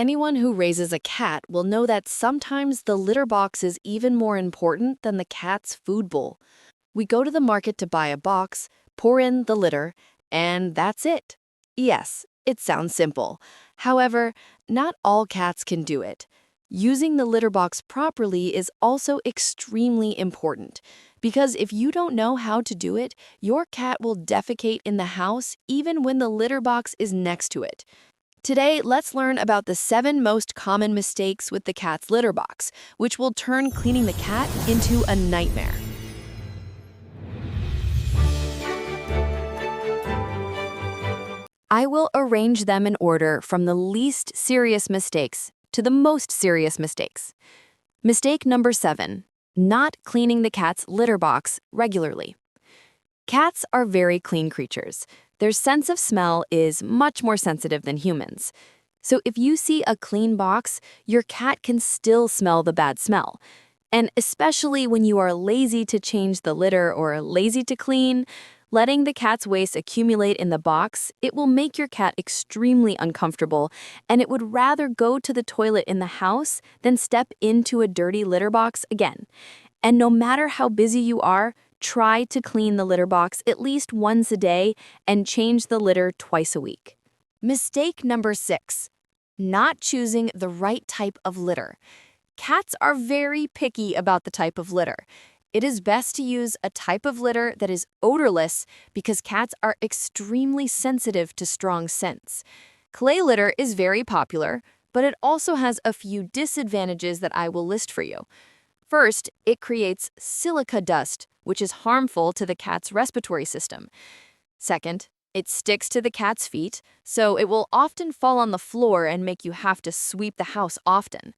Anyone who raises a cat will know that sometimes the litter box is even more important than the cat's food bowl. We go to the market to buy a box, pour in the litter, and that's it. Yes, it sounds simple. However, not all cats can do it. Using the litter box properly is also extremely important, because if you don't know how to do it, your cat will defecate in the house even when the litter box is next to it. Today, let's learn about the 7 most common mistakes with the cat's litter box, which will turn cleaning the cat into a nightmare. I will arrange them in order from the least serious mistakes to the most serious mistakes. Mistake number 7, not cleaning the cat's litter box regularly. Cats are very clean creatures. Their sense of smell is much more sensitive than humans. So if you see a clean box, your cat can still smell the bad smell. And especially when you are lazy to change the litter or lazy to clean, letting the cat's waste accumulate in the box, it will make your cat extremely uncomfortable, and it would rather go to the toilet in the house than step into a dirty litter box again. And no matter how busy you are, try to clean the litter box at least once a day and change the litter twice a week. Mistake number 6, not choosing the right type of litter. Cats are very picky about the type of litter. It is best to use a type of litter that is odorless because cats are extremely sensitive to strong scents. Clay litter is very popular, but it also has a few disadvantages that I will list for you. First, it creates silica dust, which is harmful to the cat's respiratory system. Second, it sticks to the cat's feet, so it will often fall on the floor and make you have to sweep the house often.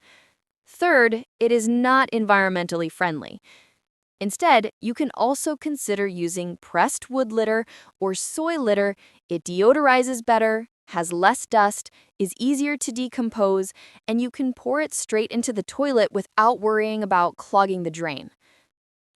Third, it is not environmentally friendly. Instead, you can also consider using pressed wood litter or soy litter. It deodorizes better, has less dust, is easier to decompose, and you can pour it straight into the toilet without worrying about clogging the drain.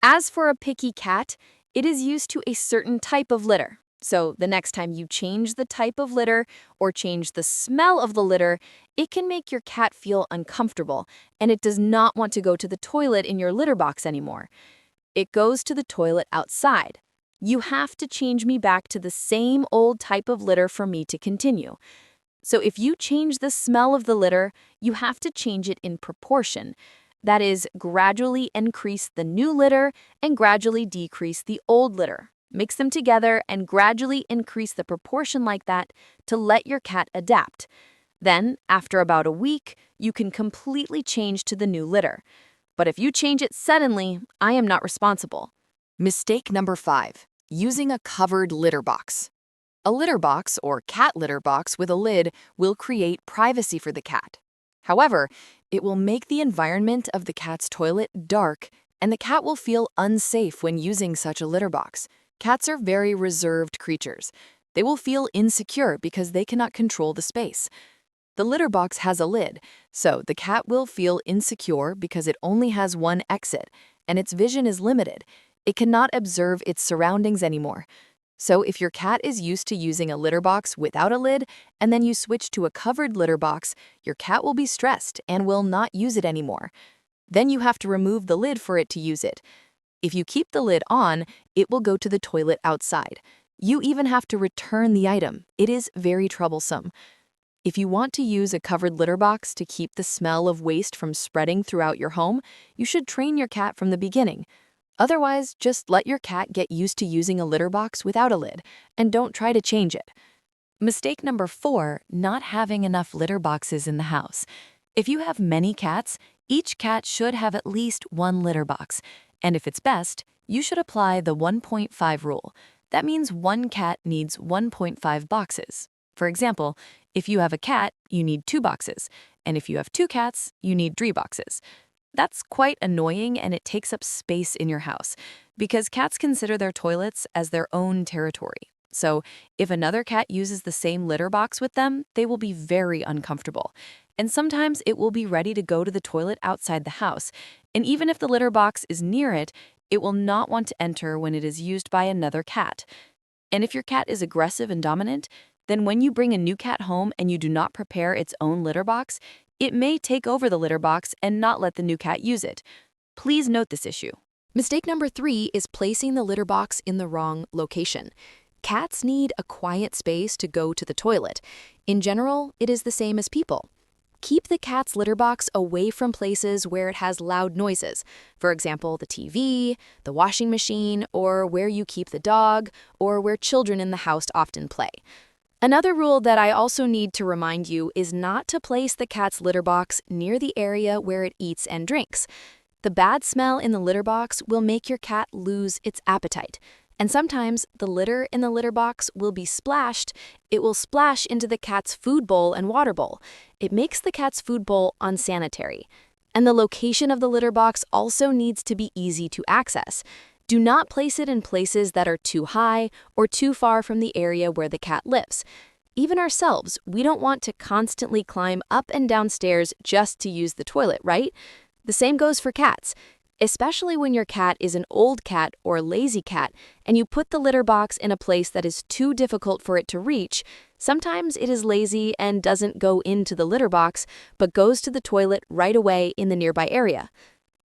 As for a picky cat, it is used to a certain type of litter. So the next time you change the type of litter or change the smell of the litter, it can make your cat feel uncomfortable, and it does not want to go to the toilet in your litter box anymore. It goes to the toilet outside. You have to change me back to the same old type of litter for me to continue. So if you change the smell of the litter, you have to change it in proportion. That is, gradually increase the new litter and gradually decrease the old litter. Mix them together and gradually increase the proportion like that to let your cat adapt. Then, after about a week, you can completely change to the new litter. But if you change it suddenly, I am not responsible. Mistake number 5, using a covered litter box. A litter box or cat litter box with a lid will create privacy for the cat. However, it will make the environment of the cat's toilet dark, and the cat will feel unsafe when using such a litter box. Cats are very reserved creatures. They will feel insecure because they cannot control the space. The litter box has a lid, so the cat will feel insecure because it only has one exit, and its vision is limited. It cannot observe its surroundings anymore. So if your cat is used to using a litter box without a lid, and then you switch to a covered litter box, your cat will be stressed and will not use it anymore. Then you have to remove the lid for it to use it. If you keep the lid on, it will go to the toilet outside. You even have to return the item. It is very troublesome. If you want to use a covered litter box to keep the smell of waste from spreading throughout your home, you should train your cat from the beginning. Otherwise, just let your cat get used to using a litter box without a lid, and don't try to change it. Mistake number 4, not having enough litter boxes in the house. If you have many cats, each cat should have at least one litter box. And if it's best, you should apply the 1.5 rule. That means one cat needs 1.5 boxes. For example, if you have a cat, you need 2 boxes, and if you have 2 cats, you need 3 boxes. That's quite annoying, and it takes up space in your house because cats consider their toilets as their own territory. So if another cat uses the same litter box with them, they will be very uncomfortable. And sometimes it will be ready to go to the toilet outside the house. And even if the litter box is near it, it will not want to enter when it is used by another cat. And if your cat is aggressive and dominant, then when you bring a new cat home and you do not prepare its own litter box, it may take over the litter box and not let the new cat use it. Please note this issue. Mistake number 3 is placing the litter box in the wrong location. Cats need a quiet space to go to the toilet. In general, it is the same as people. Keep the cat's litter box away from places where it has loud noises. For example, the TV, the washing machine, or where you keep the dog, or where children in the house often play. Another rule that I also need to remind you is not to place the cat's litter box near the area where it eats and drinks. The bad smell in the litter box will make your cat lose its appetite. And sometimes the litter in the litter box will be splashed. It will splash into the cat's food bowl and water bowl. It makes the cat's food bowl unsanitary. And the location of the litter box also needs to be easy to access. Do not place it in places that are too high or too far from the area where the cat lives. Even ourselves, we don't want to constantly climb up and down stairs just to use the toilet, right? The same goes for cats. Especially when your cat is an old cat or lazy cat and you put the litter box in a place that is too difficult for it to reach, sometimes it is lazy and doesn't go into the litter box, but goes to the toilet right away in the nearby area.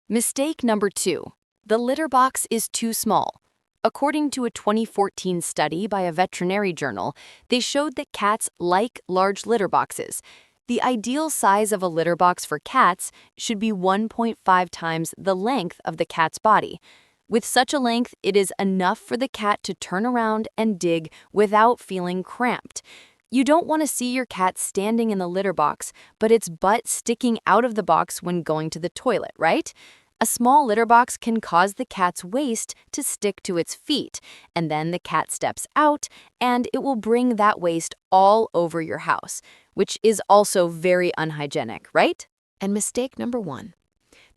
Mistake number 2. The litter box is too small. According to a 2014 study by a veterinary journal, they showed that cats like large litter boxes. The ideal size of a litter box for cats should be 1.5 times the length of the cat's body. With such a length, it is enough for the cat to turn around and dig without feeling cramped. You don't want to see your cat standing in the litter box, but its butt sticking out of the box when going to the toilet, right? A small litter box can cause the cat's waste to stick to its feet, and then the cat steps out, and it will bring that waste all over your house, which is also very unhygienic, right? And mistake number 1.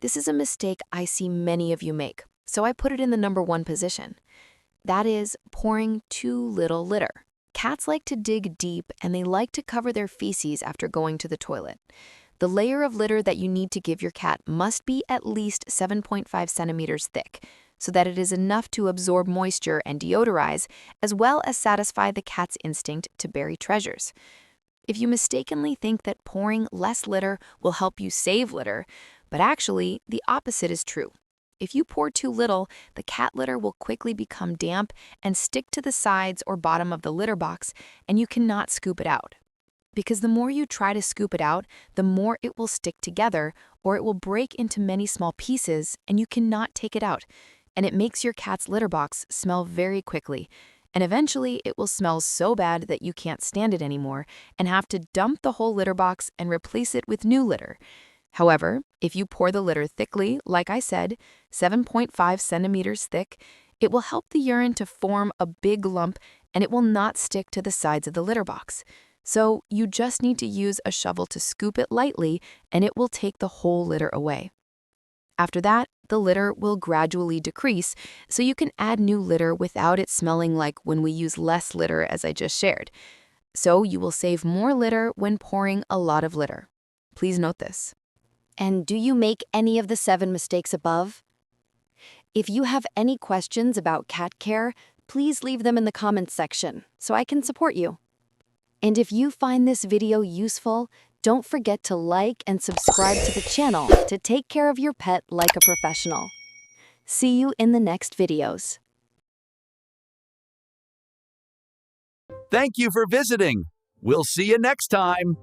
This is a mistake I see many of you make, so I put it in the number 1 position. That is pouring too little litter. Cats like to dig deep, and they like to cover their feces after going to the toilet. The layer of litter that you need to give your cat must be at least 7.5 centimeters thick, so that it is enough to absorb moisture and deodorize, as well as satisfy the cat's instinct to bury treasures. If you mistakenly think that pouring less litter will help you save litter, but actually, the opposite is true. If you pour too little, the cat litter will quickly become damp and stick to the sides or bottom of the litter box, and you cannot scoop it out. Because the more you try to scoop it out, the more it will stick together, or it will break into many small pieces, and you cannot take it out. And it makes your cat's litter box smell very quickly. And eventually, it will smell so bad that you can't stand it anymore and have to dump the whole litter box and replace it with new litter. However, if you pour the litter thickly, like I said, 7.5 centimeters thick, it will help the urine to form a big lump, and it will not stick to the sides of the litter box. So you just need to use a shovel to scoop it lightly, and it will take the whole litter away. After that, the litter will gradually decrease, so you can add new litter without it smelling like when we use less litter, as I just shared. So you will save more litter when pouring a lot of litter. Please note this. And do you make any of the 7 mistakes above? If you have any questions about cat care, please leave them in the comments section so I can support you. And if you find this video useful, don't forget to like and subscribe to the channel to take care of your pet like a professional. See you in the next videos. Thank you for visiting. We'll see you next time.